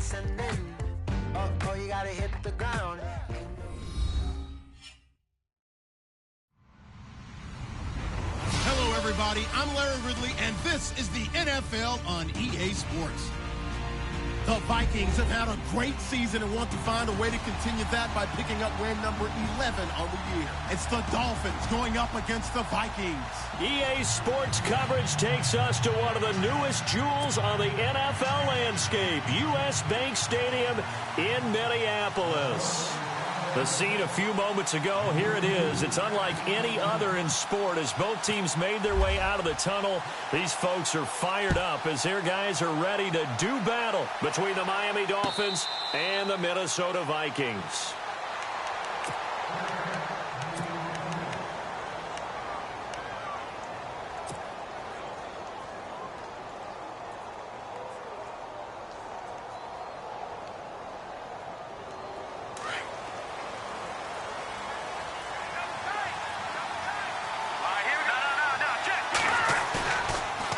listening. Oh, you gotta hit the ground. Hello, everybody. I'm Larry Ridley, and this is the NFL on EA Sports. The Vikings have had a great season and want to find a way to continue that by picking up win number 11 on the year. It's the Dolphins going up against the Vikings. EA Sports coverage takes us to one of the newest jewels on the NFL landscape, US Bank Stadium in Minneapolis. The scene a few moments ago, here it is. It's unlike any other in sport as both teams made their way out of the tunnel. These folks are fired up as their guys are ready to do battle between the Miami Dolphins and the Minnesota Vikings.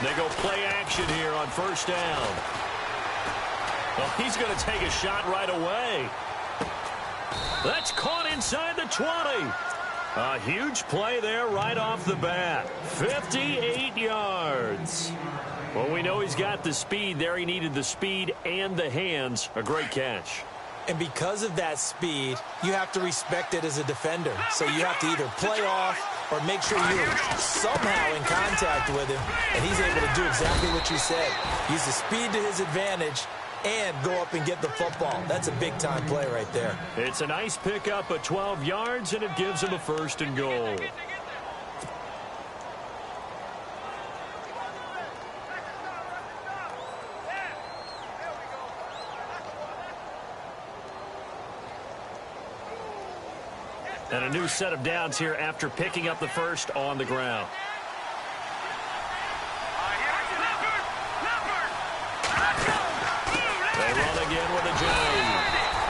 They go play action here on first down. Well, he's going to take a shot right away. That's caught inside the 20. A huge play there right off the bat. 58 yards. Well, we know he's got the speed there. He needed the speed and the hands. A great catch. And because of that speed, you have to respect it as a defender. So you have to either play off or make sure you're somehow in contact with him, and he's able to do exactly what you said. Use the speed to his advantage and go up and get the football. That's a big-time play right there. It's a nice pickup of 12 yards, and it gives him a first and goal. And a new set of downs here after picking up the first on the ground. They run again with a J.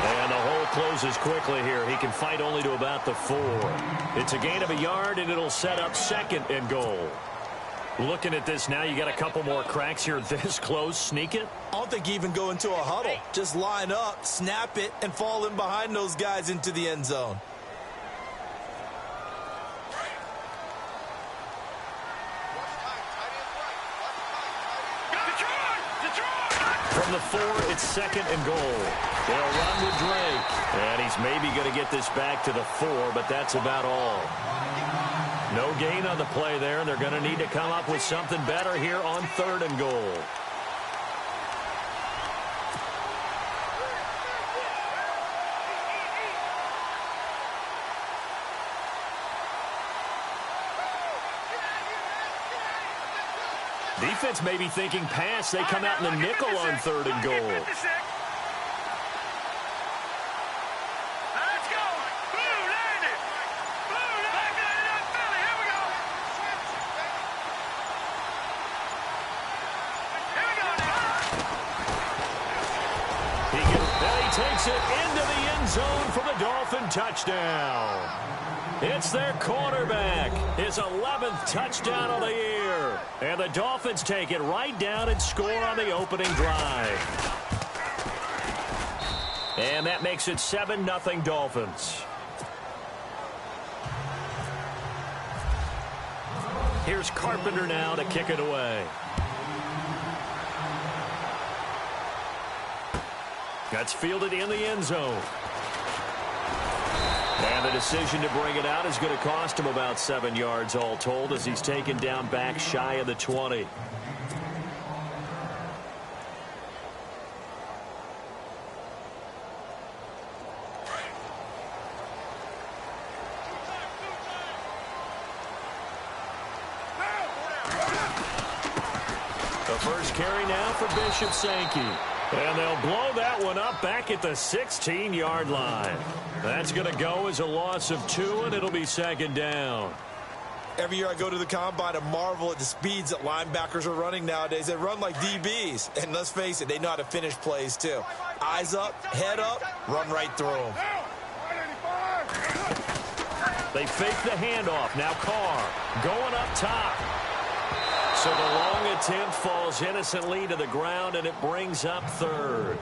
And the hole closes quickly here. He can fight only to about the 4. It's a gain of a yard, and it'll set up second and goal. Looking at this now, you got a couple more cracks here this close. Sneak it? I don't think you even go into a huddle. Just line up, snap it, and fall in behind those guys into the end zone. From the 4, it's second and goal. They'll run with Drake. And he's maybe going to get this back to the 4, but that's about all. No gain on the play there. They're going to need to come up with something better here on third and goal. Defense may be thinking pass. They come out in the nickel on third and goal. He takes it into the end zone for the Dolphin touchdown. It's their quarterback, his 11th touchdown of the year. And the Dolphins take it right down and score on the opening drive. And that makes it 7-0 Dolphins. Here's Carpenter now to kick it away. That's fielded in the end zone. And the decision to bring it out is going to cost him about 7 yards all told as he's taken down back shy of the 20. The first carry now for Bishop Sankey. And they'll blow that one up back at the 16-yard line. That's going to go as a loss of 2, and it'll be second down. Every year I go to the combine and marvel at the speeds that linebackers are running nowadays. They run like DBs. And let's face it, they know how to finish plays too. Eyes up, head up, run right through them. They fake the handoff. Now Carr going up top. So the long attempt falls innocently to the ground, and it brings up third.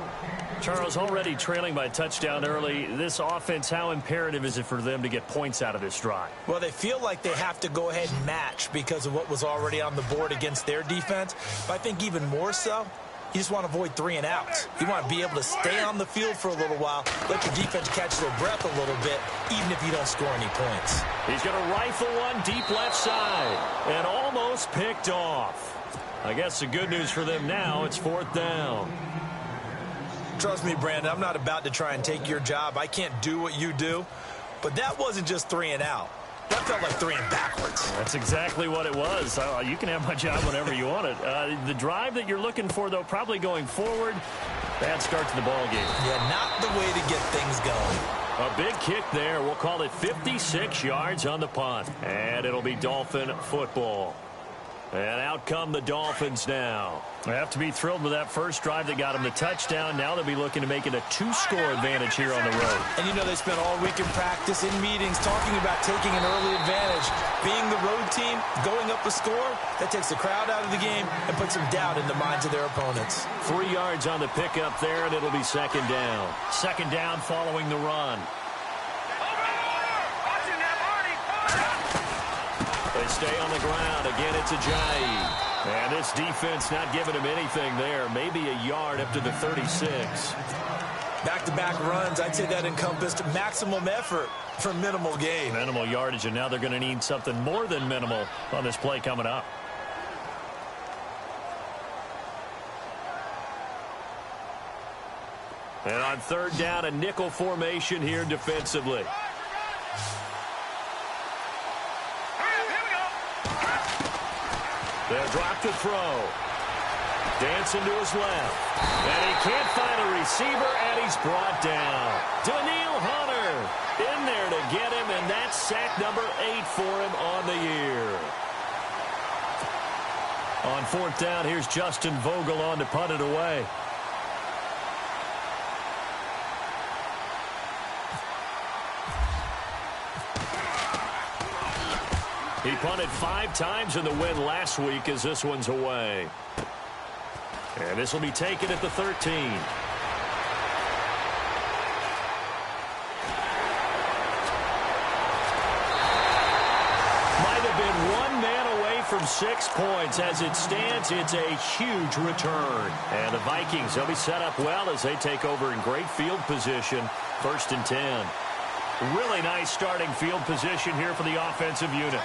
Charles, already trailing by a touchdown early, this offense, how imperative is it for them to get points out of this drive? Well, they feel like they have to go ahead and match because of what was already on the board against their defense. But I think even more so, you just want to avoid 3 and outs. You want to be able to stay on the field for a little while, let your defense catch their breath a little bit, even if you don't score any points. He's going to rifle one deep left side and almost picked off. I guess the good news for them now, it's 4th down. Trust me, Brandon, I'm not about to try and take your job. I can't do what you do. But that wasn't just 3 and out. That felt like 3 and backwards. That's exactly what it was. You can have my job whenever you want it. The drive that you're looking for, though, probably going forward, bad start to the ball game. Yeah, not the way to get things going. A big kick there. We'll call it 56 yards on the punt. And it'll be Dolphin football. And out come the Dolphins now. They have to be thrilled with that first drive that got them the touchdown. Now they'll be looking to make it a 2-score advantage here on the road. And you know they spent all week in practice, in meetings, talking about taking an early advantage. Being the road team, going up a score, that takes the crowd out of the game and puts some doubt in the minds of their opponents. 3 yards on the pickup there, and it'll be 2nd down. 2nd down following the run. They stay on the ground. Again, it's Ajayi. And this defense not giving him anything there. Maybe a yard up to the 36. Back-to-back runs, I'd say that encompassed maximum effort for minimal gain. Minimal yardage, and now they're going to need something more than minimal on this play coming up. And on 3rd down, a nickel formation here defensively. They'll drop to throw. Dancing to his left. And he can't find a receiver, and he's brought down. Danielle Hunter in there to get him, and that's sack number 8 for him on the year. On 4th down, here's Justin Vogel on to punt it away. He punted 5 times in the win last week as this one's away. And this will be taken at the 13. Might have been 1 man away from 6 points. As it stands, it's a huge return. And the Vikings, they'll be set up well as they take over in great field position. 1st and 10. Really nice starting field position here for the offensive unit.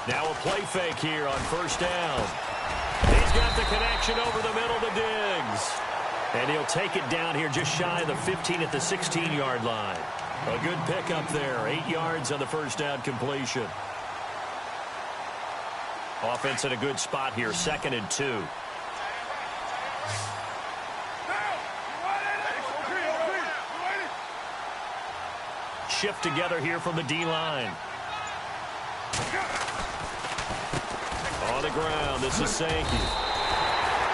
Now a play fake here on 1st down. He's got the connection over the middle to Diggs. And he'll take it down here just shy of the 15 at the 16-yard line. A good pickup there. 8 yards on the 1st down completion. Offense in a good spot here. 2nd and 2. Shift together here from the D-line. On the ground, this is Sankey.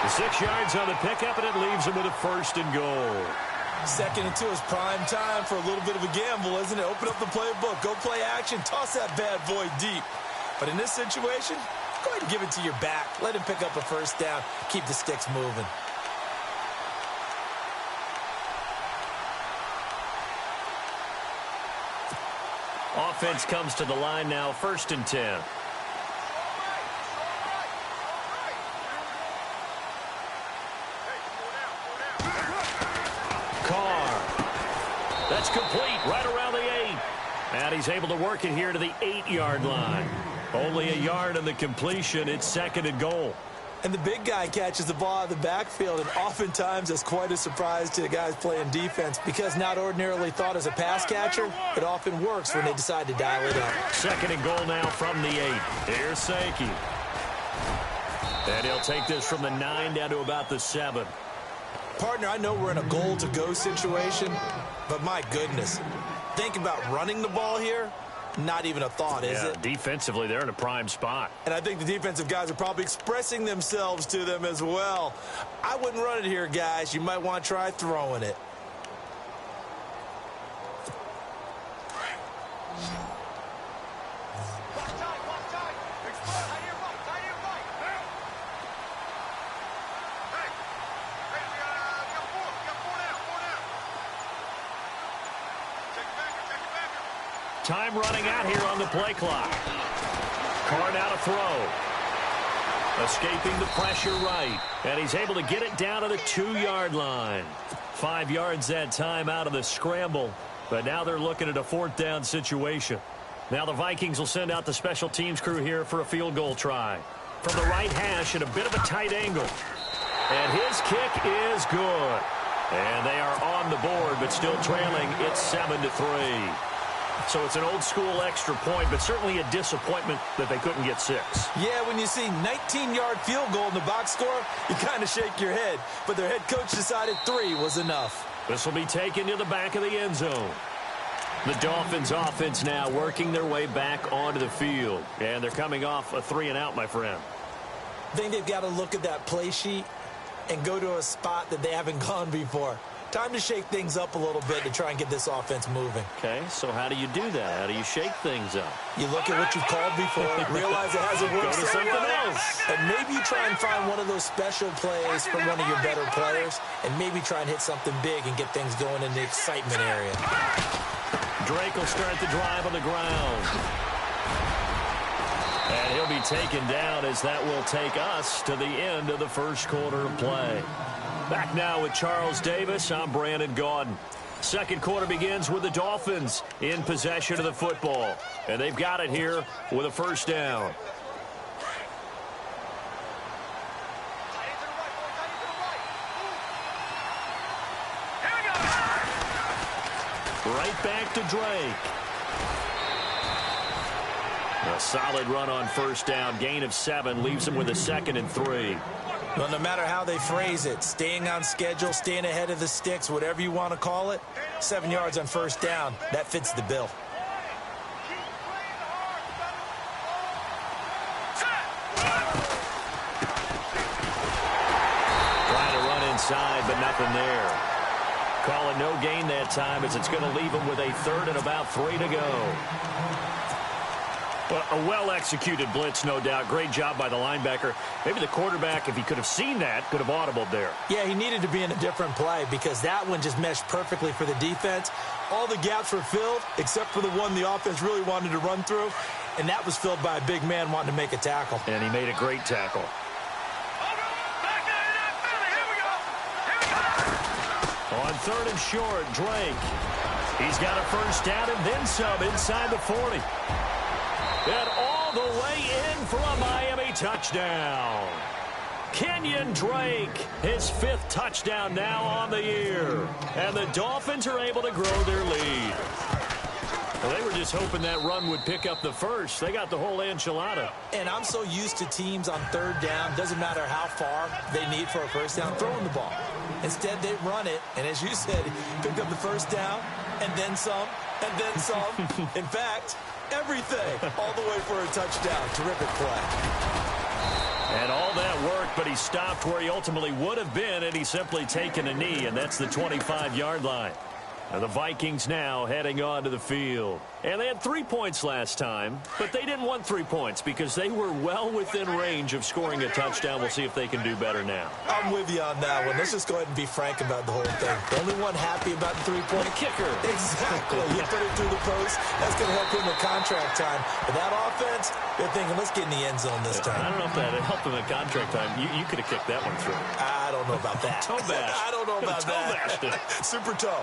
The 6 yards on the pickup, and it leaves him with a 1st and goal. 2nd and 2 is prime time for a little bit of a gamble, isn't it? Open up the playbook, go play action, toss that bad boy deep. But in this situation, go ahead and give it to your back. Let him pick up a 1st down, keep the sticks moving. Offense comes to the line now, 1st and 10. Carr. That's complete right around the 8. And he's able to work it here to the 8-yard line. Only a yard on the completion. It's 2nd and goal. And the big guy catches the ball out of the backfield, and oftentimes that's quite a surprise to the guys playing defense because not ordinarily thought as a pass catcher, it often works when they decide to dial it up. 2nd and goal now from the 8. Here's Sankey. And he'll take this from the 9 down to about the 7. Partner, I know we're in a goal-to-go situation, but my goodness, think about running the ball here. Not even a thought, is it? Defensively, they're in a prime spot. And I think the defensive guys are probably expressing themselves to them as well. I wouldn't run it here, guys. You might want to try throwing it. Time running out here on the play clock. Carr now to throw. Escaping the pressure right. And he's able to get it down to the 2-yard line. 5 yards that time out of the scramble. But now they're looking at a 4th down situation. Now the Vikings will send out the special teams crew here for a field goal try. From the right hash at a bit of a tight angle. And his kick is good. And they are on the board, but still trailing. It's 7-3. So it's an old-school extra point, but certainly a disappointment that they couldn't get 6. Yeah, when you see 19-yard field goal in the box score, you kind of shake your head. But their head coach decided 3 was enough. This will be taken to the back of the end zone. The Dolphins offense now working their way back onto the field. And they're coming off a 3-and-out, my friend. I think they've got to look at that play sheet and go to a spot that they haven't gone before. Time to shake things up a little bit to try and get this offense moving. Okay, so how do you do that? How do you shake things up? You look at what you've called before, realize it hasn't worked, Go to something else. and maybe you try and find one of those special plays from one of your better players, and maybe try and hit something big and get things going in the excitement area. Drake will start the drive on the ground. And he'll be taken down as that will take us to the end of the first quarter of play. Back now with Charles Davis, I'm Brandon Gaudin. Second quarter begins with the Dolphins in possession of the football. And they've got it here with a first down. Right back to Drake. A solid run on first down. Gain of 7 leaves him with a 2nd and 3. Well, no matter how they phrase it, staying on schedule, staying ahead of the sticks, whatever you want to call it, 7 yards on first down, that fits the bill. Trying to run inside, but nothing there. Calling no gain that time as it's going to leave him with a 3rd and about 3 to go. Well, a well-executed blitz, no doubt. Great job by the linebacker. Maybe the quarterback, if he could have seen that, could have audibled there. Yeah, he needed to be in a different play because that one just meshed perfectly for the defense. All the gaps were filled except for the one the offense really wanted to run through, and that was filled by a big man wanting to make a tackle. And he made a great tackle. On 3rd and short, Drake. He's got a first down and then some inside the 40. And all the way in for a Miami touchdown. Kenyon Drake, his 5th touchdown now on the year. And the Dolphins are able to grow their lead. Well, they were just hoping that run would pick up the first. They got the whole enchilada. And I'm so used to teams on 3rd down, doesn't matter how far they need for a first down, throwing the ball. Instead, they run it, and as you said, picked up the first down, and then some, and then some. In fact, everything all the way for a touchdown. Terrific play. And all that worked, but he stopped where he ultimately would have been, and he's simply taken a knee, and that's the 25-yard line. Now the Vikings now heading onto the field. And they had 3 points last time, but they didn't want 3 points because they were well within range of scoring a touchdown. We'll see if they can do better now. I'm with you on that one. Let's just go ahead and be frank about the whole thing. The only one happy about the 3-point kicker. Exactly. You put it through the post. That's going to help him with contract time. But that offense, they're thinking, let's get in the end zone this time. I don't know if that helped him at contract time. You could have kicked that one through. I don't know about that. Toe bash. I don't know about that. Toe bashed it. Super toe.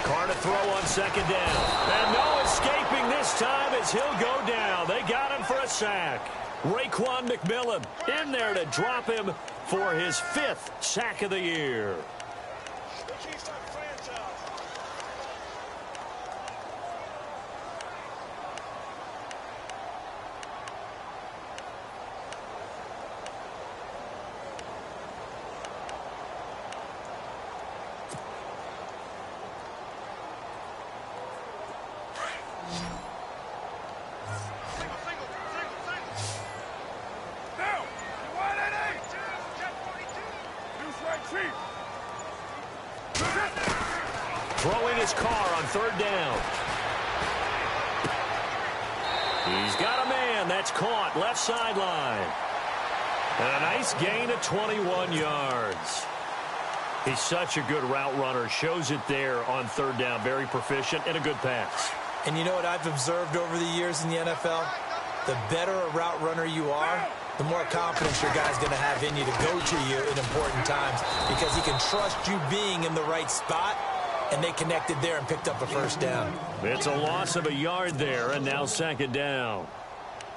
Carr to throw on 2nd down. And no escaping this time as he'll go down. They got him for a sack. Raekwon McMillan in there to drop him for his 5th sack of the year. Throwing his Carr on 3rd down. He's got a man that's caught left sideline. And a nice gain of 21 yards. He's such a good route runner. Shows it there on third down. Very proficient and a good pass. And you know what I've observed over the years in the NFL? The better a route runner you are, the more confidence your guy's going to have in you to go to you in important times, because he can trust you being in the right spot, and they connected there and picked up a first down. It's a loss of a yard there, and now second down.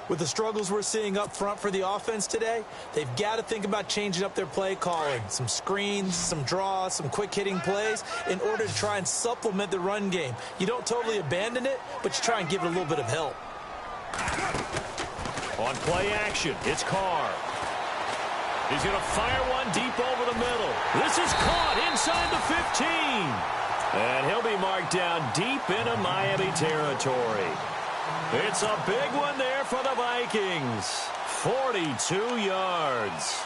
With the struggles we're seeing up front for the offense today, they've got to think about changing up their play calling. Some screens, some draws, some quick-hitting plays in order to try and supplement the run game. You don't totally abandon it, but you try and give it a little bit of help. On play action, it's Carr. He's going to fire one deep over the middle. This is caught inside the 15. And he'll be marked down deep into Miami territory. It's a big one there for the Vikings. 42 yards.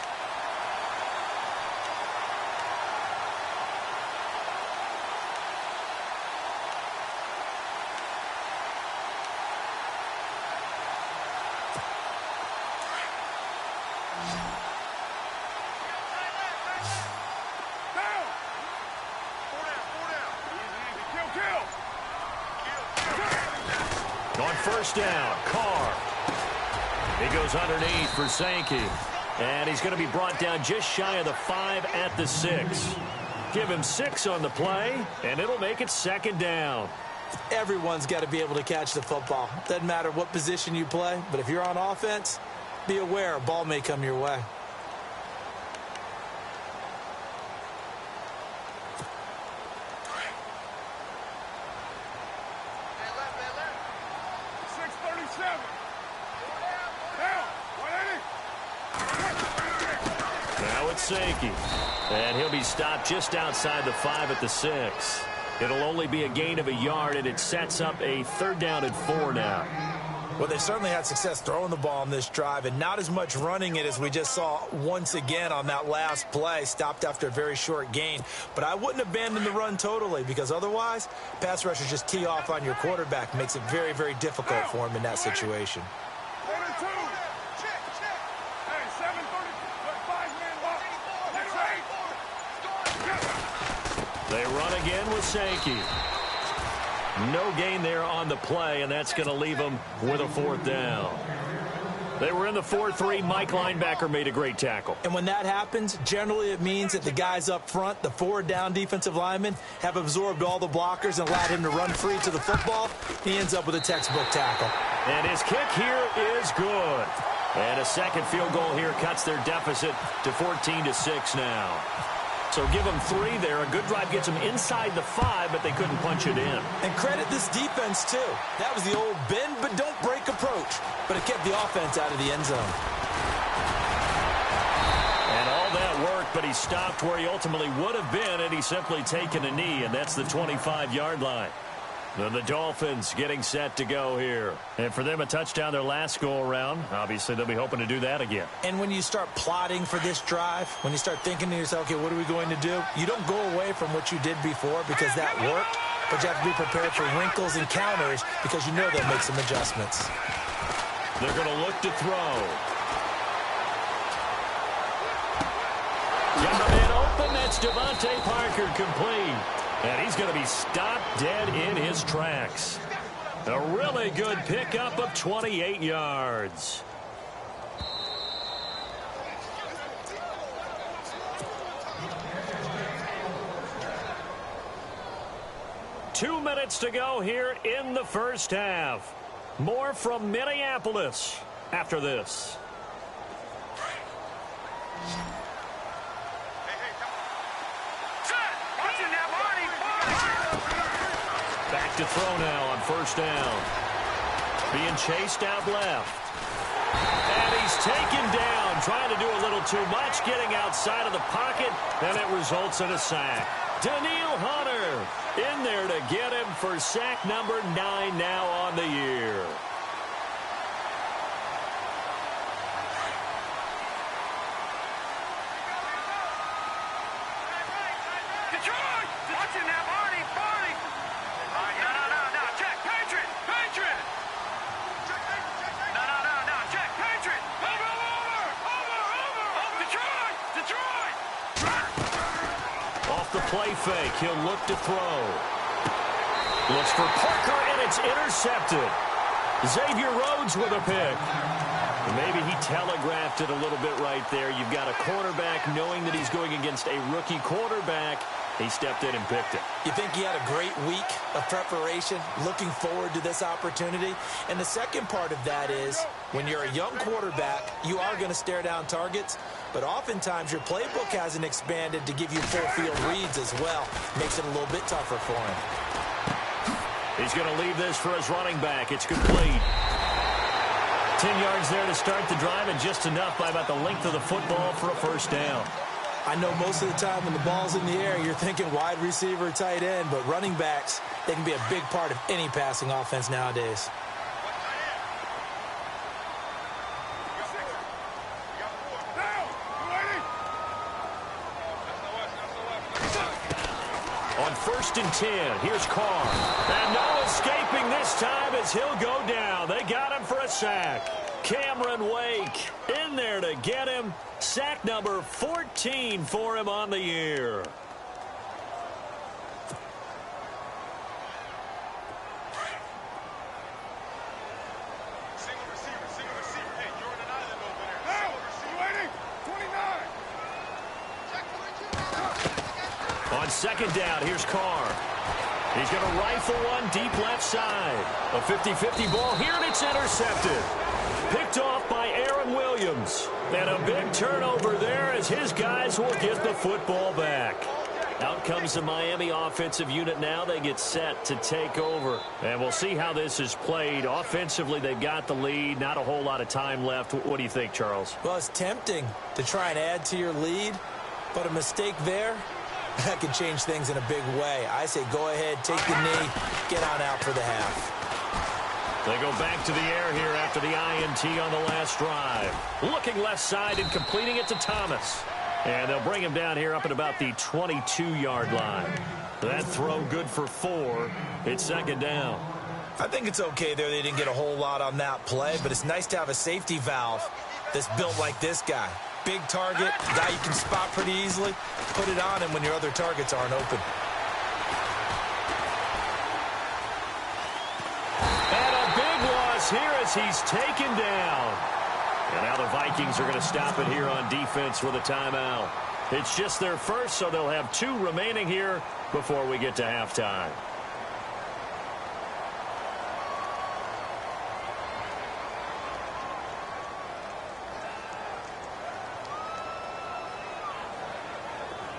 On first down, Carr. He goes underneath for Sankey. And he's going to be brought down just shy of the 5 at the 6. Give him 6 on the play, and it'll make it second down. Everyone's got to be able to catch the football. Doesn't matter what position you play, but if you're on offense, be aware a ball may come your way. Sankey. And he'll be stopped just outside the 5 at the 6. It'll only be a gain of a yard, and it sets up a third down and 4 now. Well, they certainly had success throwing the ball on this drive, and not as much running it as we just saw once again on that last play, stopped after a very short gain. But I wouldn't abandon the run totally, because otherwise, pass rushers just tee off on your quarterback. Makes it very, very difficult for him in that situation. They run again with Sankey. No gain there on the play, and that's going to leave them with a fourth down. They were in the 4-3. Mike linebacker made a great tackle. And when that happens, generally it means that the guys up front, the 4 down defensive linemen, have absorbed all the blockers and allowed him to run free to the football. He ends up with a textbook tackle. And his kick here is good. And a second field goal here cuts their deficit to 14-6 now. So give them 3 there. A good drive gets them inside the 5, but they couldn't punch it in. And credit this defense, too. That was the old bend but don't break approach. But it kept the offense out of the end zone. And all that worked, but he stopped where he ultimately would have been, and he's simply taken a knee, and that's the 25-yard line. Then the Dolphins getting set to go here. And for them, a touchdown their last go-around. Obviously, they'll be hoping to do that again. And when you start plotting for this drive, when you start thinking to yourself, okay, what are we going to do? You don't go away from what you did before because that worked, but you have to be prepared for wrinkles and counters because you know they'll make some adjustments. They're going to look to throw. Got a man open. That's Devontae Parker complete. And he's going to be stopped dead in his tracks. A really good pickup of 28 yards. Two minutes to go here in the first half. More from Minneapolis after this. Back to throw now on first down. Being chased out left. And he's taken down, trying to do a little too much, getting outside of the pocket, and it results in a sack. Danielle Hunter in there to get him for sack number 9 now on the year. Off the play fake, he'll look to throw. Looks for Parker, and it's intercepted. Xavier Rhodes with a pick. Maybe he telegraphed it a little bit right there. You've got a quarterback knowing that he's going against a rookie quarterback. He stepped in and picked it. You think he had a great week of preparation, looking forward to this opportunity? And the second part of that is, when you're a young quarterback, you are going to stare down targets, but oftentimes your playbook hasn't expanded to give you full field reads as well. Makes it a little bit tougher for him. He's going to leave this for his running back. It's complete. 10 yards there to start the drive, and just enough by about the length of the football for a first down. I know most of the time when the ball's in the air, you're thinking wide receiver, tight end, but running backs, they can be a big part of any passing offense nowadays. On 1st and 10, here's Carr. And no escaping this time as he'll go down. They got him for a sack. Cameron Wake in there to get him. Sack number 14 for him on the year. On 2nd down, here's Carr. He's going to rifle one deep left side. A 50-50 ball here, and it's intercepted. Picked off by Aaron Williams. And a big turnover there as his guys will get the football back. Out comes the Miami offensive unit now. They get set to take over. And we'll see how this is played. Offensively, they've got the lead. Not a whole lot of time left. What do you think, Charles? Well, it's tempting to try and add to your lead, but a mistake there, that could change things in a big way. I say go ahead, take the knee, get on out for the half. They go back to the air here after the INT on the last drive. Looking left side and completing it to Thomas. And they'll bring him down here up at about the 22-yard line. That throw good for 4. It's 2nd down. I think it's okay there. They didn't get a whole lot on that play, but it's nice to have a safety valve that's built like this guy. Big target, guy you can spot pretty easily. Put it on him when your other targets aren't open. And a big loss here as he's taken down. And now the Vikings are going to stop it here on defense with a timeout. It's just their first, so they'll have 2 remaining here before we get to halftime.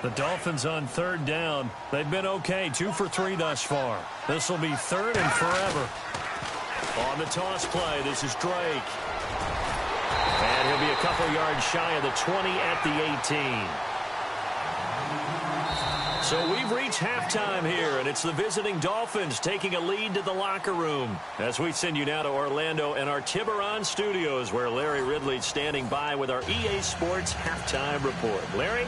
The Dolphins on 3rd down. They've been okay, 2 for 3 thus far. This will be 3rd and forever. On the toss play, this is Drake. And he'll be a couple yards shy of the 20 at the 18. So we've reached halftime here, and it's the visiting Dolphins taking a lead to the locker room. As we send you now to Orlando and our Tiburon studios, where Larry Ridley's standing by with our EA Sports halftime report. Larry?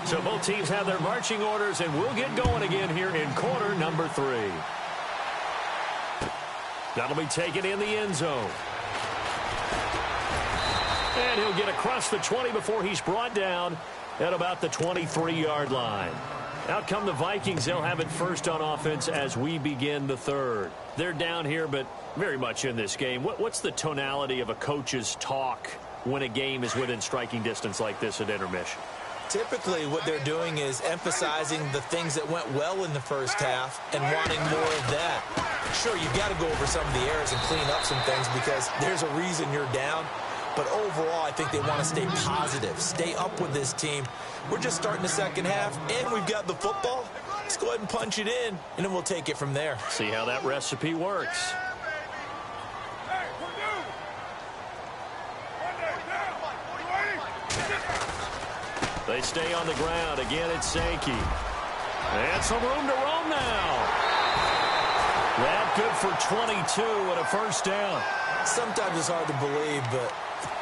So both teams have their marching orders, and we'll get going again here in quarter number 3. That'll be taken in the end zone. And he'll get across the 20 before he's brought down at about the 23-yard line. Out come the Vikings. They'll have it first on offense as we begin the 3rd. They're down here, but very much in this game. What's the tonality of a coach's talk when a game is within striking distance like this at intermission? Typically, what they're doing is emphasizing the things that went well in the first half and wanting more of that. Sure, you've got to go over some of the errors and clean up some things because there's a reason you're down. But overall, I think they want to stay positive, stay up with this team. We're just starting the second half, and we've got the football. Let's go ahead and punch it in, and then we'll take it from there. See how that recipe works. They stay on the ground. Again, it's Sankey. And some room to roam now. That good for 22 and a first down. Sometimes it's hard to believe, but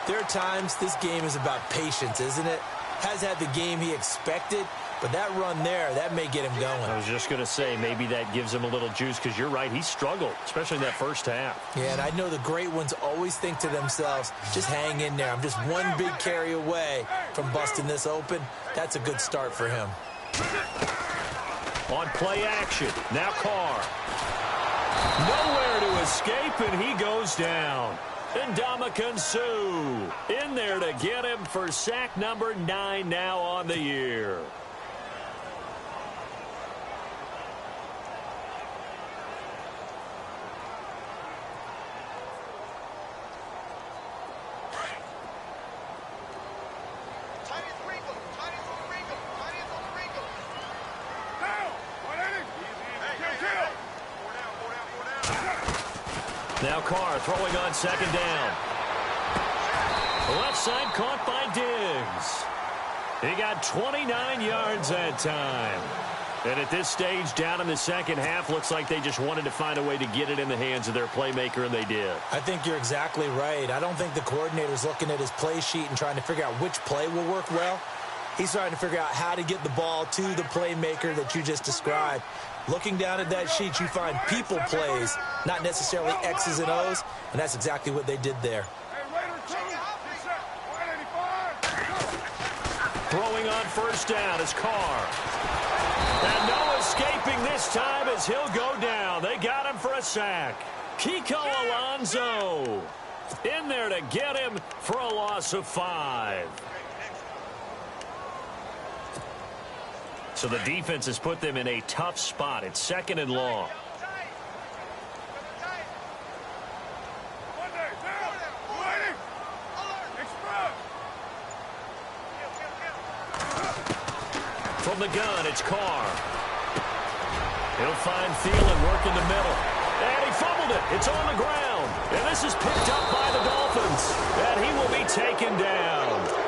there are times this game is about patience, isn't it? Has had the game he expected, But that run there, that may get him going. I was just going to say, maybe that gives him a little juice, because you're right, he struggled, especially in that first half. Yeah, and I know the great ones always think to themselves, just hang in there. I'm just one big carry away from busting this open. That's a good start for him. On play action, now Carr. Nowhere to escape, and he goes down. And Ndamukong Suh in there to get him for sack number 9 now on the year. Now Carr throwing on second down. Left side caught by Diggs. He got 29 yards that time. And at this stage, down in the second half, looks like they just wanted to find a way to get it in the hands of their playmaker, and they did. I think you're exactly right. I don't think the coordinator's looking at his play sheet and trying to figure out which play will work well. He's trying to figure out how to get the ball to the playmaker that you just described. Looking down at that sheet, you find people plays, not necessarily X's and O's, and that's exactly what they did there. Throwing on first down is Carr. And no escaping this time as he'll go down. They got him for a sack. Kiko Alonso in there to get him for a loss of 5. So the defense has put them in a tough spot. It's second and long. From the gun, it's Carr. He'll find Thielen work in the middle. And he fumbled it. It's on the ground. And this is picked up by the Dolphins. And he will be taken down.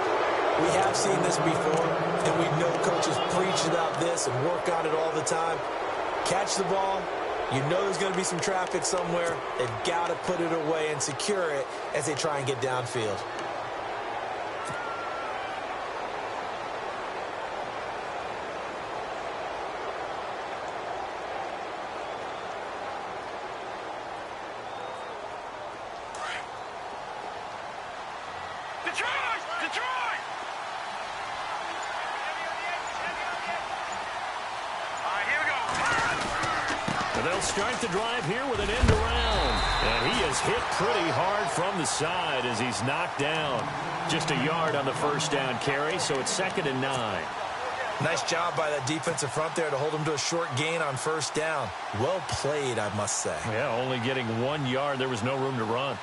We have seen this before, and we know coaches preach about this and work on it all the time. Catch the ball. You know there's going to be some traffic somewhere. They've got to put it away and secure it as they try and get downfield. They'll start the drive here with an end around. And he is hit pretty hard from the side as he's knocked down. Just a yard on the first down carry, so it's second and 9. Nice job by that defensive front there to hold him to a short gain on first down. Well played, I must say. Yeah, only getting 1 yard. There was no room to run.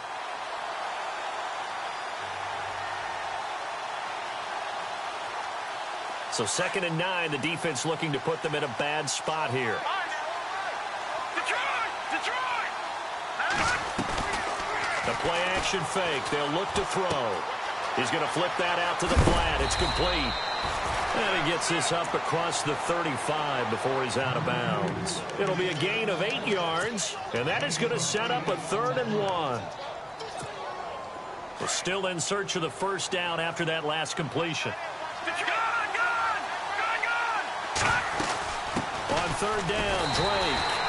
So second and 9, the defense looking to put them in a bad spot here. The play action fake. They'll look to throw. He's going to flip that out to the flat. It's complete. And he gets this up across the 35 before he's out of bounds. It'll be a gain of 8 yards, and that is going to set up a 3rd and 1. We're still in search of the first down after that last completion. On 3rd down, Drake.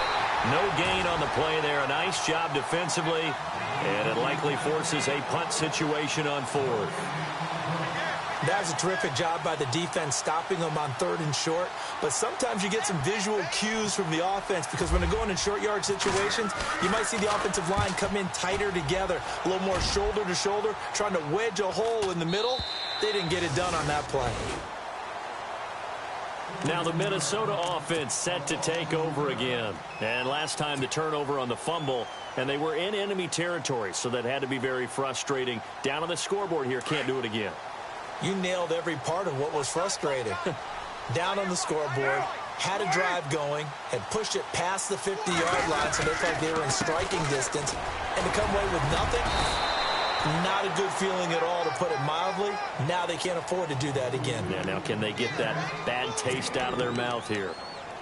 No gain on the play there. A nice job defensively, and it likely forces a punt situation on 4th. That was a terrific job by the defense stopping them on 3rd and short. But sometimes you get some visual cues from the offense, because when they're going in short yard situations, you might see the offensive line come in tighter together, a little more shoulder to shoulder, trying to wedge a hole in the middle. They didn't get it done on that play. Now the Minnesota offense set to take over again. And last time the turnover on the fumble, and they were in enemy territory, so that had to be very frustrating. Down on the scoreboard here, can't do it again. You nailed every part of what was frustrating. Down on the scoreboard, had a drive going, had pushed it past the 50-yard line, so it looked like they were in striking distance, and to come away with nothing, not a good feeling at all, to put it mildly. Now they can't afford to do that again. Yeah, now can they get that bad taste out of their mouth here?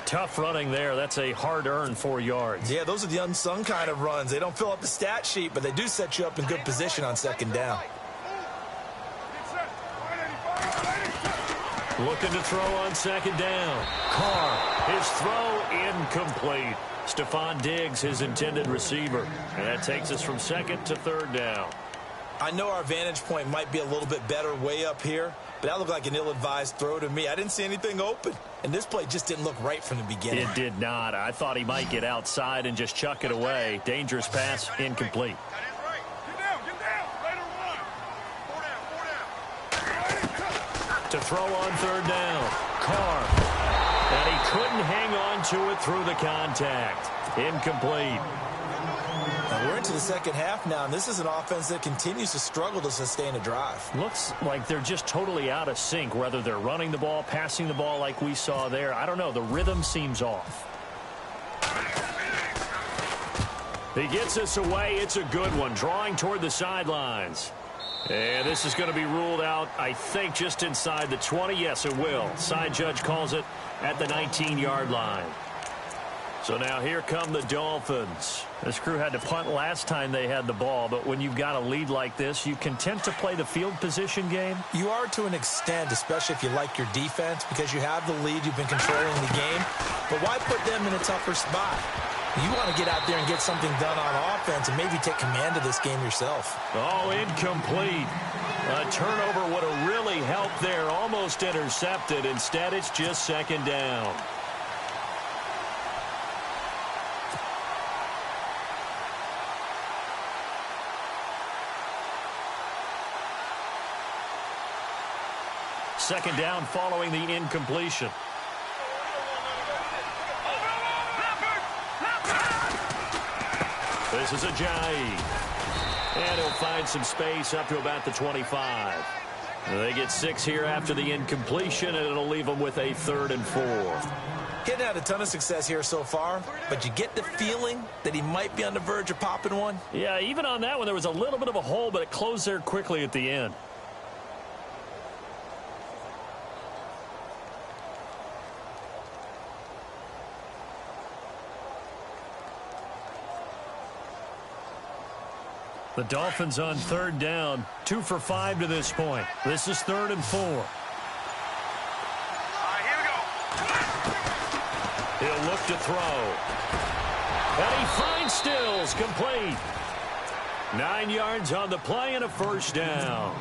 Tough running there. That's a hard-earned 4 yards. Yeah, those are the unsung kind of runs. They don't fill up the stat sheet, but they do set you up in good position on second down. Looking to throw on second down. Carr, his throw incomplete. Stephon Diggs, his intended receiver. And that takes us from second to third down. I know our vantage point might be a little bit better way up here, but that looked like an ill-advised throw to me. I didn't see anything open, and this play just didn't look right from the beginning. It did not. I thought he might get outside and just chuck it away. Dangerous pass, incomplete. To throw on third down, Carr. And he couldn't hang on to it through the contact. Incomplete. We're into the second half now, and this is an offense that continues to struggle to sustain a drive. Looks like they're just totally out of sync, whether they're running the ball, passing the ball like we saw there. I don't know. The rhythm seems off. He gets us away. It's a good one, drawing toward the sidelines. And this is going to be ruled out, I think, just inside the 20. Yes, it will. Side judge calls it at the 19-yard line. So now here come the Dolphins. This crew had to punt last time they had the ball, but when you've got a lead like this, you content to play the field position game? You are to an extent, especially if you like your defense, because you have the lead, you've been controlling the game. But why put them in a tougher spot? You want to get out there and get something done on offense and maybe take command of this game yourself. Oh, incomplete. A turnover would have really helped there, almost intercepted. Instead, it's just second down. Second down following the incompletion. This is Ajayi. And he'll find some space up to about the 25. They get 6 here after the incompletion, and it'll leave them with a 3rd and 4. Getting had a ton of success here so far, but you get the feeling that he might be on the verge of popping one. Yeah, even on that one, there was a little bit of a hole, but it closed there quickly at the end. The Dolphins on third down, 2 for 5 to this point. This is 3rd and 4. All right, here we go. He'll look to throw. And he finds Stills, complete. 9 yards on the play and a first down.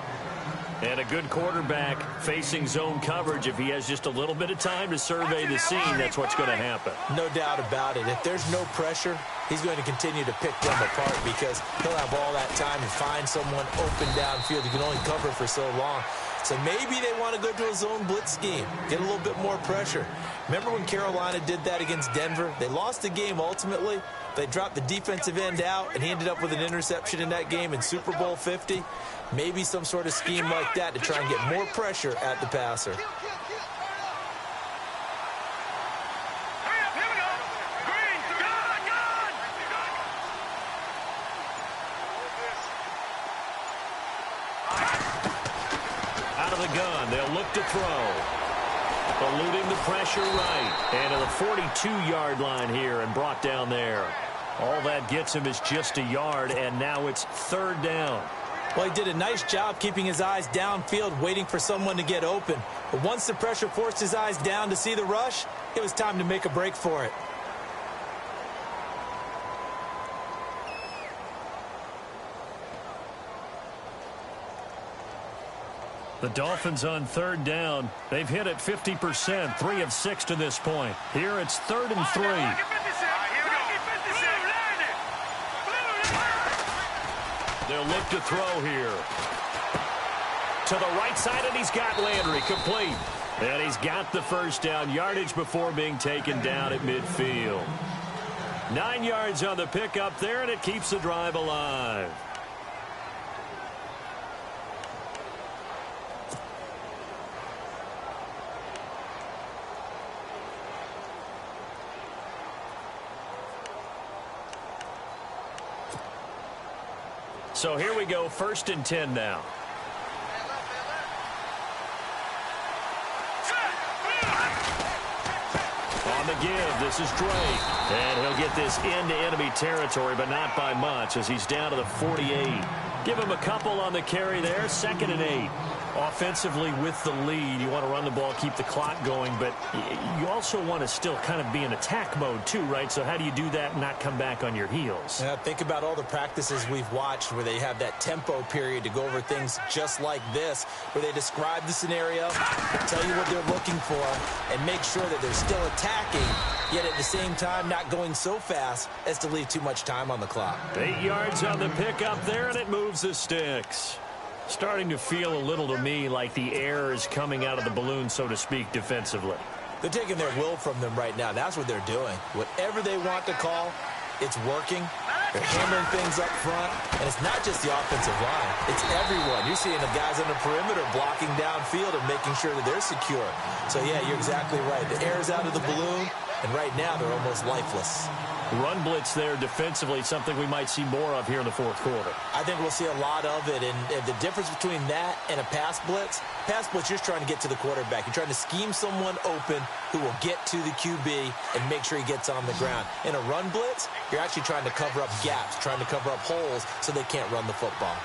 And a good quarterback facing zone coverage. If he has just a little bit of time to survey the scene, that's what's going to happen. No doubt about it. If there's no pressure, he's going to continue to pick them apart because he'll have all that time to find someone open downfield. He can only cover for so long. So maybe they want to go to a zone blitz scheme, get a little bit more pressure. Remember when Carolina did that against Denver? They lost the game ultimately. They dropped the defensive end out, and he ended up with an interception in that game in Super Bowl 50. Maybe some sort of scheme like that to try and get more pressure at the passer. Out of the gun, they'll look to throw. Eluding the pressure right. And to the 42-yard line here and brought down there. All that gets him is just a yard, and now it's 3rd down. Well, he did a nice job keeping his eyes downfield, waiting for someone to get open. But once the pressure forced his eyes down to see the rush, it was time to make a break for it. The Dolphins on 3rd down. They've hit it 50%, 3 of 6 to this point. Here it's 3rd and 3. They'll look to throw here. To the right side, and he's got Landry complete. And he's got the first down, yardage before being taken down at midfield. 9 yards on the pickup there, and it keeps the drive alive. So here we go, 1st and 10 now. On the give, this is Drake. And he'll get this into enemy territory, but not by much as he's down to the 48. Give him a couple on the carry there, 2nd and 8. Offensively with the lead, you want to run the ball, keep the clock going, but you also want to still kind of be in attack mode too, right? So how do you do that and not come back on your heels? Yeah, think about all the practices we've watched where they have that tempo period to go over things just like this, where they describe the scenario, tell you what they're looking for, and make sure that they're still attacking, yet at the same time not going so fast as to leave too much time on the clock. 8 yards on the pickup there, and it moves the sticks. Starting to feel a little to me like the air is coming out of the balloon, so to speak, defensively. They're taking their will from them right now. That's what they're doing. Whatever they want to call, it's working. They're hammering things up front, and it's not just the offensive line. It's everyone. You're seeing the guys on the perimeter blocking downfield and making sure that they're secure. So, yeah, you're exactly right. The air's out of the balloon, and right now they're almost lifeless. Run blitz there defensively, something we might see more of here in the fourth quarter. I think we'll see a lot of it, and the difference between that and a pass blitz, you're just trying to get to the quarterback. You're trying to scheme someone open who will get to the QB and make sure he gets on the ground. In a run blitz, you're actually trying to cover up gaps, trying to cover up holes so they can't run the football.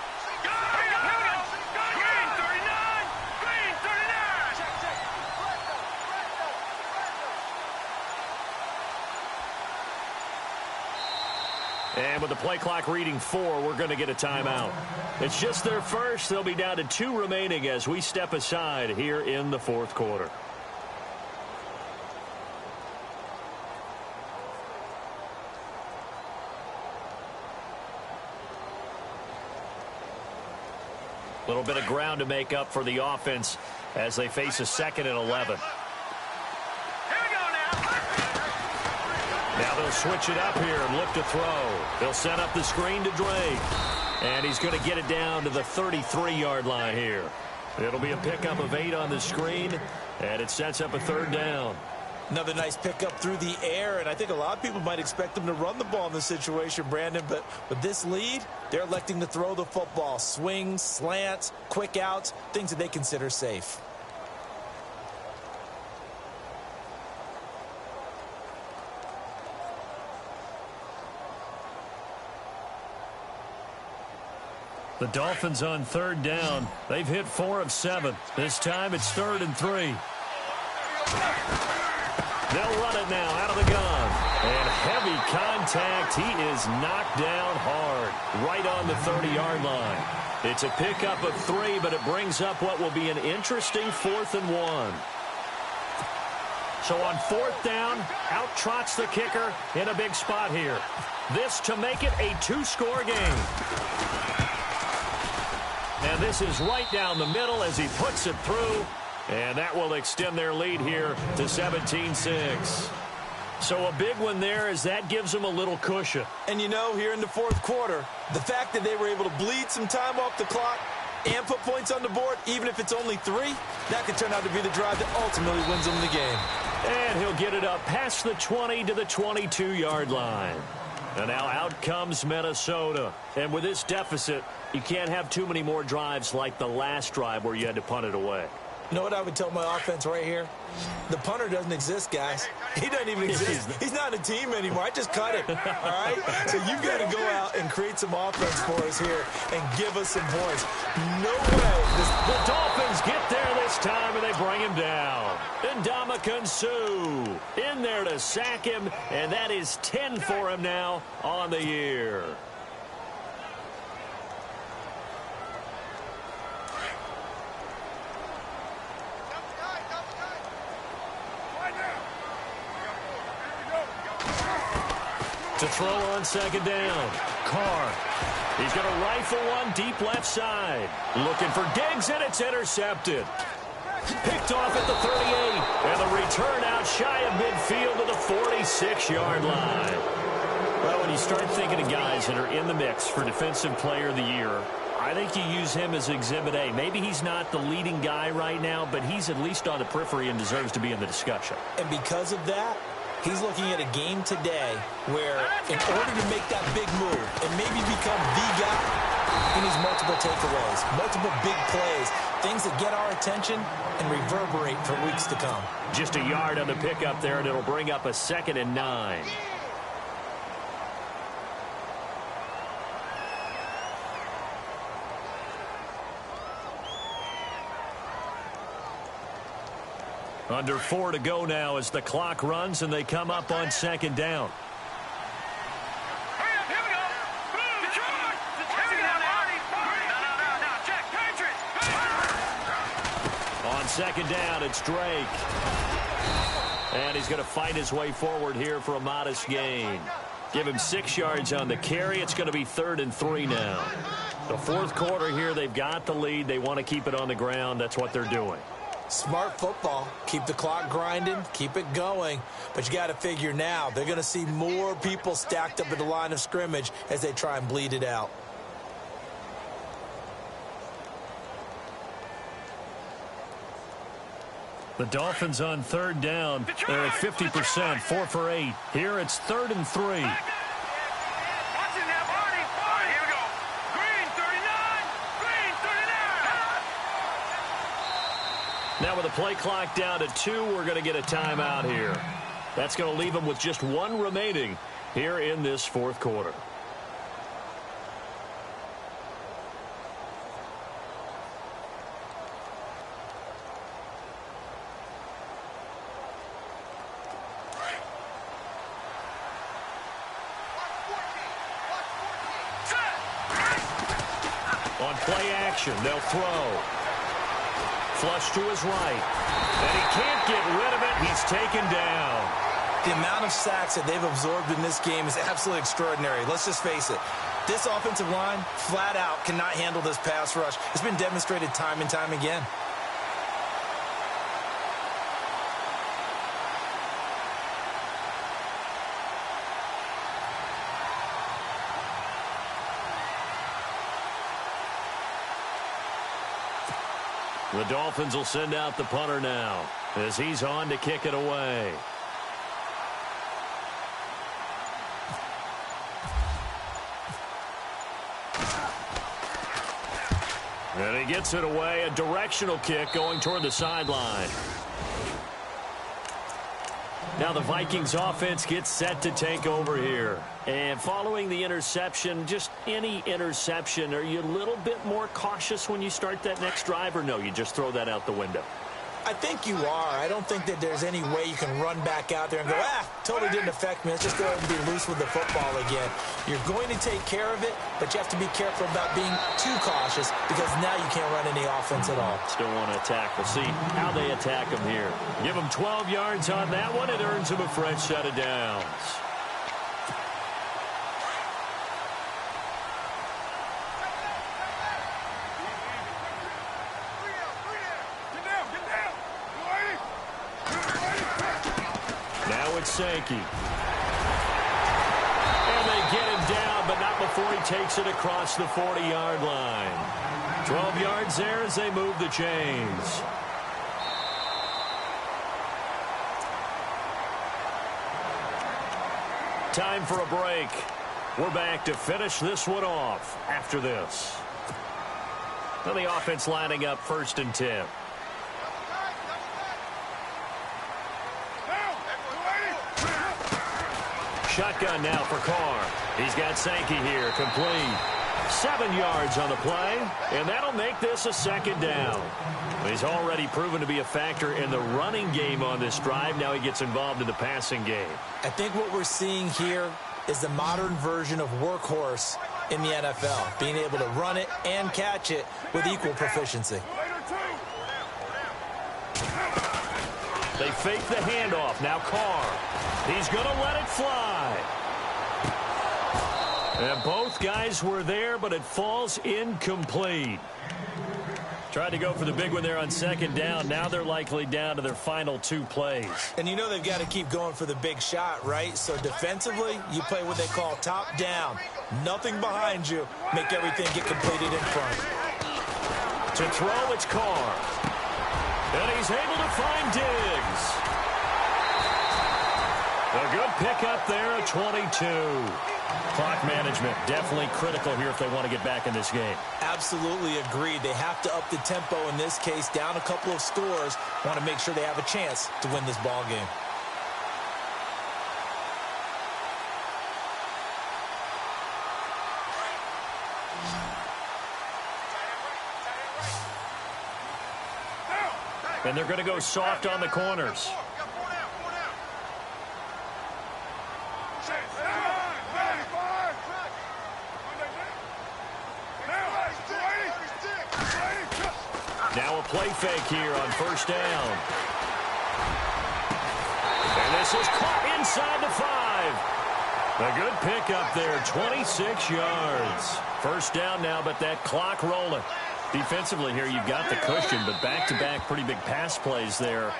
And with the play clock reading 4, we're going to get a timeout. It's just their first. They'll be down to 2 remaining as we step aside here in the fourth quarter. A little bit of ground to make up for the offense as they face a 2nd and 11. Now they'll switch it up here and look to throw. They'll set up the screen to Drake. And he's going to get it down to the 33-yard line here. It'll be a pickup of 8 on the screen, and it sets up a 3rd down. Another nice pickup through the air, and I think a lot of people might expect them to run the ball in this situation, Brandon, but with this lead, they're electing to throw the football. Swings, slants, quick outs, things that they consider safe. The Dolphins on 3rd down. They've hit 4 of 7. This time it's 3rd and 3. They'll run it now out of the gun. And heavy contact. He is knocked down hard right on the 30-yard line. It's a pickup of 3, but it brings up what will be an interesting 4th and 1. So on 4th down, out trots the kicker in a big spot here. This to make it a 2-score game. And this is right down the middle as he puts it through. And that will extend their lead here to 17-6. So a big one there as that gives them a little cushion. And you know, here in the fourth quarter, the fact that they were able to bleed some time off the clock and put points on the board, even if it's only 3, that could turn out to be the drive that ultimately wins them the game. And he'll get it up past the 20 to the 22-yard line. And now out comes Minnesota. And with this deficit, you can't have too many more drives like the last drive where you had to punt it away. You know what I would tell my offense right here? The punter doesn't exist, guys. He doesn't even exist. He's not a team anymore. I just cut him, all right? So you've got to go out and create some offense for us here and give us some points. No way. The Dolphins get there this time, and they bring him down. Ndamukong Suh in there to sack him, and that is 10 for him now on the year. To throw on 2nd down. Carr. He's going to rifle one deep left side. Looking for Diggs, and it's intercepted. Picked off at the 38. And the return out shy of midfield to the 46-yard line. Well, when you start thinking of guys that are in the mix for Defensive Player of the Year, I think you use him as Exhibit A. Maybe he's not the leading guy right now, but he's at least on the periphery and deserves to be in the discussion. And because of that, he's looking at a game today where in order to make that big move and maybe become the guy, he needs multiple takeaways, multiple big plays, things that get our attention and reverberate for weeks to come. Just a yard on the pickup there, and it'll bring up a 2nd and 9. Under 4 to go now as the clock runs and they come up on second down. On second down, it's Drake. And he's going to fight his way forward here for a modest gain. Give him 6 yards on the carry. It's going to be 3rd and 3 now. The fourth quarter here, they've got the lead. They want to keep it on the ground. That's what they're doing. Smart football. Keep the clock grinding. Keep it going. But you got to figure now, they're going to see more people stacked up at the line of scrimmage as they try and bleed it out. The Dolphins on 3rd down. They're at 50%, 4 for 8. Here it's 3rd and 3. Now with the play clock down to 2, we're going to get a timeout here. That's going to leave them with just 1 remaining here in this fourth quarter. On play action, they'll throw. Flush to his right. And he can't get rid of it. He's taken down. The amount of sacks that they've absorbed in this game is absolutely extraordinary. Let's just face it. This offensive line, flat out, cannot handle this pass rush. It's been demonstrated time and time again. The Dolphins will send out the punter now as he's on to kick it away. And he gets it away, a directional kick going toward the sideline. Now the Vikings offense gets set to take over here. And following the interception, just any interception, are you a little bit more cautious when you start that next drive, or no, you just throw that out the window? I think you are. I don't think that there's any way you can run back out there and go, totally didn't affect me. Let's just go ahead and be loose with the football again. You're going to take care of it, but you have to be careful about being too cautious because now you can't run any offense at all. Still want to attack. We'll see how they attack him here. Give him 12 yards on that one. It earns him a fresh set of downs. Sankey. And they get him down, but not before he takes it across the 40-yard line. 12 yards there as they move the chains. Time for a break. We're back to finish this one off after this. Now the offense lining up 1st and 10. Shotgun now for Carr. He's got Sankey here, complete. 7 yards on the play, and that'll make this a 2nd down. He's already proven to be a factor in the running game on this drive. Now he gets involved in the passing game. I think what we're seeing here is the modern version of workhorse in the NFL, being able to run it and catch it with equal proficiency. They fake the handoff. Now Carr. He's going to let it fly. And both guys were there, but it falls incomplete. Tried to go for the big one there on 2nd down. Now they're likely down to their final 2 plays. And you know they've got to keep going for the big shot, right? So defensively, you play what they call top down. Nothing behind you. Make everything get completed in front. To throw, it's Carr. And he's able to find Diggs. A good pickup there at 22. Clock management definitely critical here if they want to get back in this game. Absolutely agreed. They have to up the tempo in this case, down a couple of scores. Want to make sure they have a chance to win this ball game. And they're going to go soft on the corners. Now a play fake here on first down. And this is caught inside the 5. A good pickup there, 26 yards. First down now, but that clock rolling. Defensively here, you've got the cushion, but back-to-back pretty big pass plays there.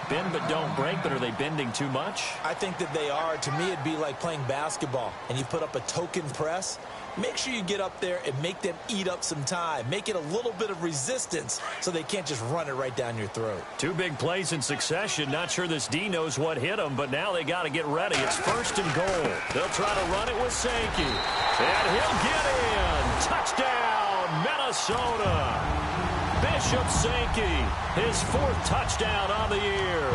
Bend but don't break, but are they bending too much? I think that they are. To me, it'd be like playing basketball, and you put up a token press. Make sure you get up there and make them eat up some time. Make it a little bit of resistance so they can't just run it right down your throat. 2 big plays in succession. Not sure this D knows what hit them, but now they got to get ready. It's first and goal. They'll try to run it with Sankey. And he'll get in. Touchdown, Minnesota. Bishop Sankey, his 4th touchdown on the year.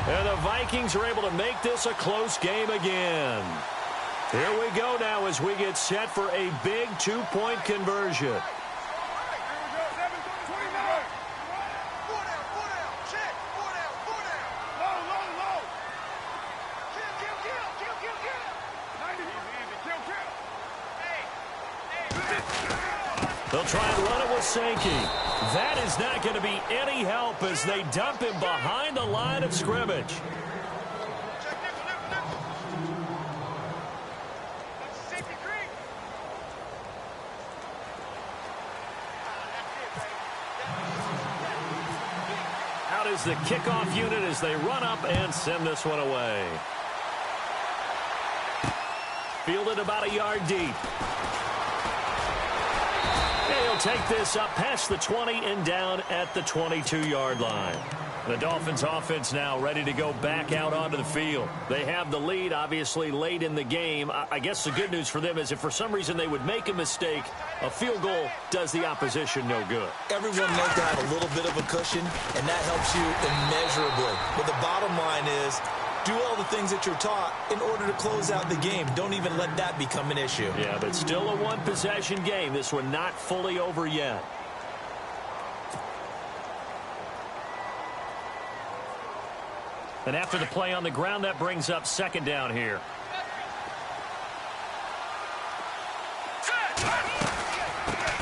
And the Vikings are able to make this a close game again. Here we go now as we get set for a big 2-point conversion. They'll try and run it with Sankey. That is not going to be any help as they dump him behind the line of scrimmage. Out is the kickoff unit as they run up and send this one away. Fielded about a yard deep. He'll take this up past the 20 and down at the 22-yard line. The Dolphins offense now ready to go back out onto the field. They have the lead, obviously, late in the game. I guess the good news for them is if for some reason they would make a mistake, a field goal does the opposition no good. Everyone knows to have a little bit of a cushion, and that helps you immeasurably. But the bottom line is, do all the things that you're taught in order to close out the game. Don't even let that become an issue. Yeah, but still a one-possession game. This one not fully over yet. And after the play on the ground, that brings up second down here.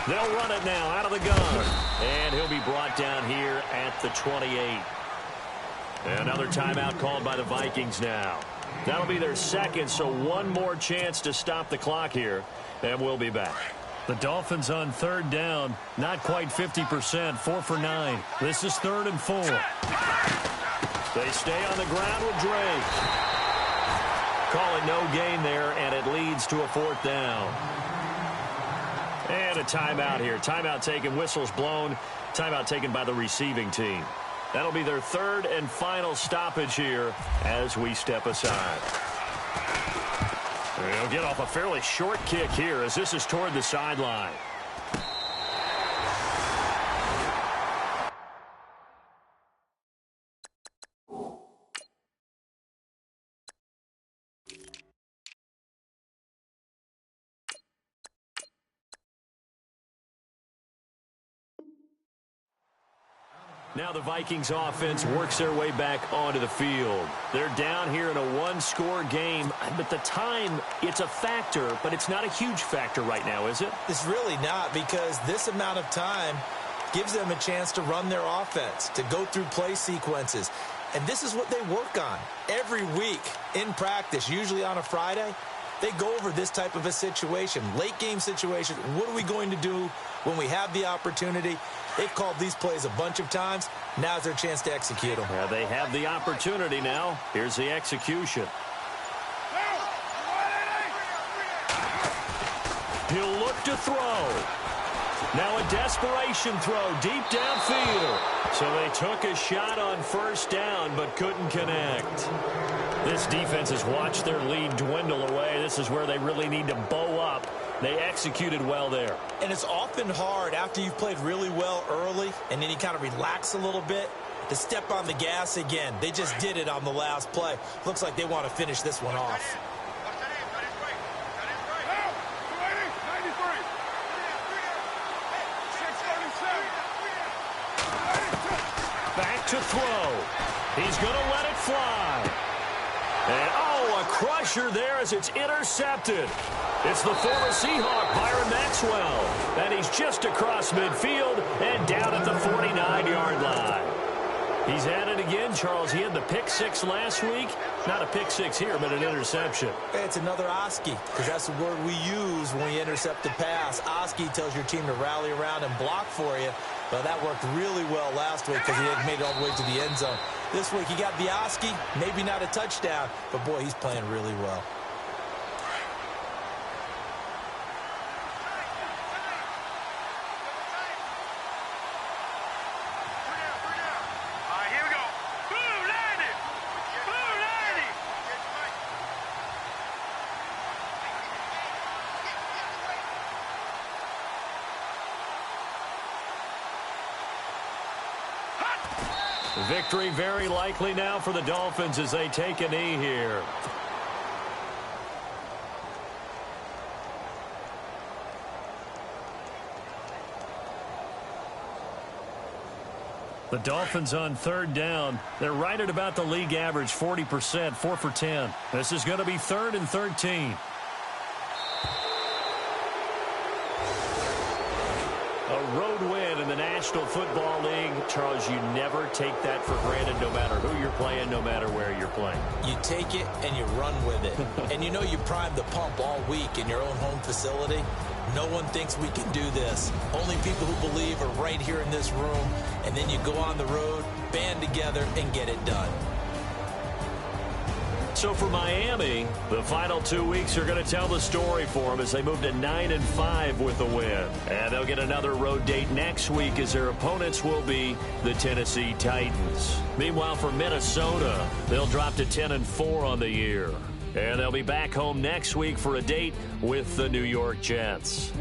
They'll run it now out of the gun. And he'll be brought down here at the 28. Another timeout called by the Vikings now. That'll be their second, so one more chance to stop the clock here, and we'll be back. The Dolphins on third down, not quite 50%, 4 for 9. This is 3rd and 4. They stay on the ground with Drake. Call it no gain there, and it leads to a 4th down. And a timeout here. Timeout taken, whistles blown. Timeout taken by the receiving team. That'll be their 3rd and final stoppage here as we step aside. They'll get off a fairly short kick here as this is toward the sideline. Now the Vikings offense works their way back onto the field. They're down here in a one-score game, but the time, it's a factor, but it's not a huge factor right now, is it? It's really not, because this amount of time gives them a chance to run their offense, to go through play sequences. And this is what they work on every week in practice, usually on a Friday. They go over this type of a situation, late game situation. What are we going to do when we have the opportunity? They've called these plays a bunch of times. Now's their chance to execute them. Yeah, they have the opportunity now. Here's the execution. He'll look to throw. Now a desperation throw deep downfield. So they took a shot on first down but couldn't connect. This defense has watched their lead dwindle away. This is where they really need to bow up. They executed well there. And it's often hard after you've played really well early and then you kind of relax a little bit to step on the gas again. They just did it on the last play. Looks like they want to finish this one off. Back to throw. He's going to let it fly. And, a crusher there as it's intercepted. It's the former Seahawk, Byron Maxwell. And he's just across midfield and down at the 49-yard line. He's at it again, Charles. He had the pick six last week. Not a pick six here, but an interception. It's another Oski, because that's the word we use when you intercept a pass. Oski tells your team to rally around and block for you. But that worked really well last week because he hadn't made it all the way to the end zone. This week he got the Oski, maybe not a touchdown, but boy, he's playing really well. Victory very likely now for the Dolphins as they take a knee here. The Dolphins on third down. They're right at about the league average, 40%, 4 for 10. This is going to be 3rd and 13. A road win in the National Football League. Charles, you never take that for granted no matter who you're playing, no matter where you're playing. You take it and you run with it. And you know you primed the pump all week in your own home facility. No one thinks we can do this. Only people who believe are right here in this room. And then you go on the road, band together, and get it done. So for Miami, the final 2 weeks are going to tell the story for them as they move to 9-5 with a win. And they'll get another road date next week as their opponents will be the Tennessee Titans. Meanwhile, for Minnesota, they'll drop to 10-4 on the year. And they'll be back home next week for a date with the New York Jets.